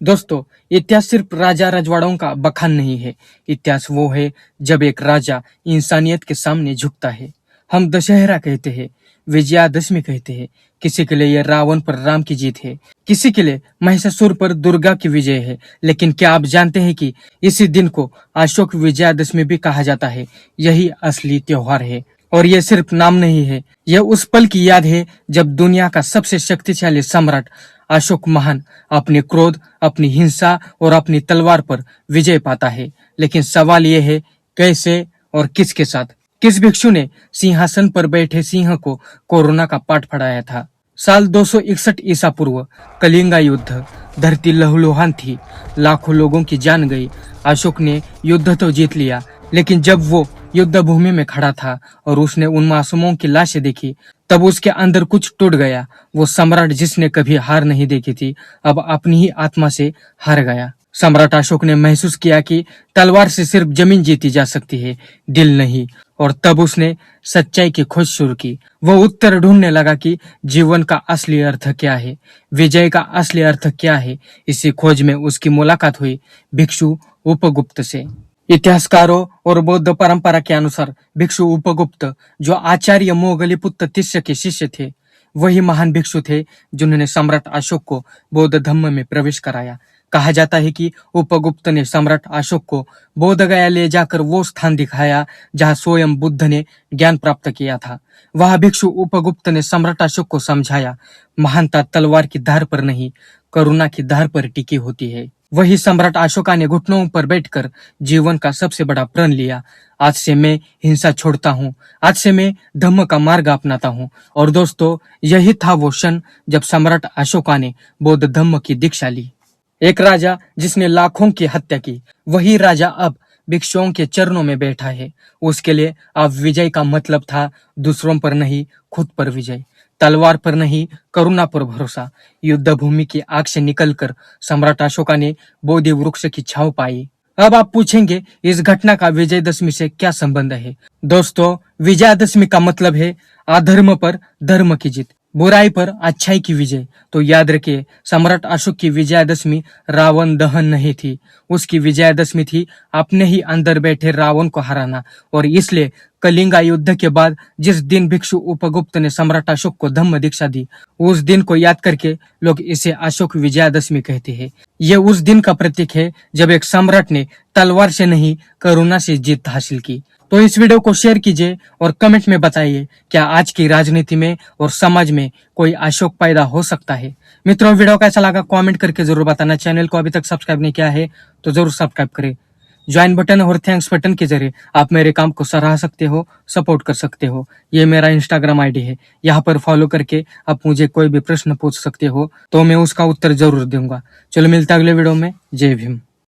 दोस्तों, इतिहास सिर्फ राजा रजवाड़ों का बखान नहीं है। इतिहास वो है जब एक राजा इंसानियत के सामने झुकता है। हम दशहरा कहते हैं, विजयादशमी कहते हैं। किसी के लिए यह रावण पर राम की जीत है, किसी के लिए महिषासुर पर दुर्गा की विजय है। लेकिन क्या आप जानते हैं कि इसी दिन को अशोक विजयादशमी भी कहा जाता है? यही असली त्योहार है। और यह सिर्फ नाम नहीं है, यह उस पल की याद है जब दुनिया का सबसे शक्तिशाली सम्राट अशोक महान अपने क्रोध, अपनी हिंसा और अपनी तलवार पर विजय पाता है। लेकिन सवाल यह है, कैसे और किसके साथ? किस भिक्षु ने सिंहासन पर बैठे सिंह को कोरोना का पाठ पढ़ाया था? साल 261 ईसा पूर्व, कलिंगा युद्ध। धरती लहूलुहान थी, लाखों लोगों की जान गई। अशोक ने युद्ध तो जीत लिया, लेकिन जब वो युद्ध भूमि में खड़ा था और उसने उन मासूमों की लाशें देखी, तब उसके अंदर कुछ टूट गया। वो सम्राट जिसने कभी हार नहीं देखी थी, अब अपनी ही आत्मा से हार गया। सम्राट अशोक ने महसूस किया कि तलवार से सिर्फ जमीन जीती जा सकती है, दिल नहीं। और तब उसने सच्चाई की खोज शुरू की। वो उत्तर ढूंढने लगा कि जीवन का असली अर्थ क्या है, विजय का असली अर्थ क्या है। इसी खोज में उसकी मुलाकात हुई भिक्षु उपगुप्त से। इतिहासकारों और बौद्ध परंपरा के अनुसार भिक्षु उपगुप्त, जो आचार्य मोगलीपुत्र तिस्य के शिष्य थे, वही महान भिक्षु थे जिन्होंने सम्राट अशोक को बौद्ध धर्म में प्रवेश कराया। कहा जाता है कि उपगुप्त ने सम्राट अशोक को बोध गया ले जाकर वो स्थान दिखाया जहाँ स्वयं बुद्ध ने ज्ञान प्राप्त किया था। वह भिक्षु उपगुप्त ने सम्राट अशोक को समझाया, महानता तलवार की धार पर नहीं, करुणा की धार पर टिकी होती है। वही सम्राट अशोका ने घुटनों पर बैठकर जीवन का सबसे बड़ा प्रण लिया। आज से मैं हिंसा छोड़ता हूँ, आज से मैं धम्म का मार्ग अपनाता हूँ। और दोस्तों, यही था वो क्षण जब सम्राट अशोका ने बौद्ध धम्म की दीक्षा ली। एक राजा जिसने लाखों की हत्या की, वही राजा अब भिक्षुओं के चरणों में बैठा है। उसके लिए अब विजय का मतलब था दूसरों पर नहीं, खुद पर विजय। तलवार पर नहीं, करुणा पर भरोसा। युद्ध भूमि की आग से निकलकर सम्राट अशोका ने बोधि वृक्ष की छांव पाई। अब आप पूछेंगे, इस घटना का विजयदशमी से क्या संबंध है? दोस्तों, विजयादशमी का मतलब है अधर्म पर धर्म की जीत, बुराई पर अच्छाई की विजय। तो याद रखिए, सम्राट अशोक की विजयादशमी रावण दहन नहीं थी, उसकी विजयादशमी थी अपने ही अंदर बैठे रावण को हराना। और इसलिए कलिंगा युद्ध के बाद जिस दिन भिक्षु उपगुप्त ने सम्राट अशोक को धम्म दीक्षा दी, उस दिन को याद करके लोग इसे अशोक विजयादशमी कहते हैं। ये उस दिन का प्रतीक है जब एक सम्राट ने तलवार से नहीं, करुणा से जीत हासिल की। तो इस वीडियो को शेयर कीजिए और कमेंट में बताइए, क्या आज की राजनीति में और समाज में कोई अशोक पैदा हो सकता है? मित्रों, वीडियो कैसा लगा कमेंट करके जरूर बताना। चैनल को अभी तक सब्सक्राइब नहीं किया है तो जरूर सब्सक्राइब करें। ज्वाइन बटन और थैंक्स बटन के जरिए आप मेरे काम को सराह सकते हो, सपोर्ट कर सकते हो। ये मेरा इंस्टाग्राम आईडी है, यहाँ पर फॉलो करके आप मुझे कोई भी प्रश्न पूछ सकते हो, तो मैं उसका उत्तर जरूर दूंगा। चलो मिलता है अगले वीडियो में। जय भीम।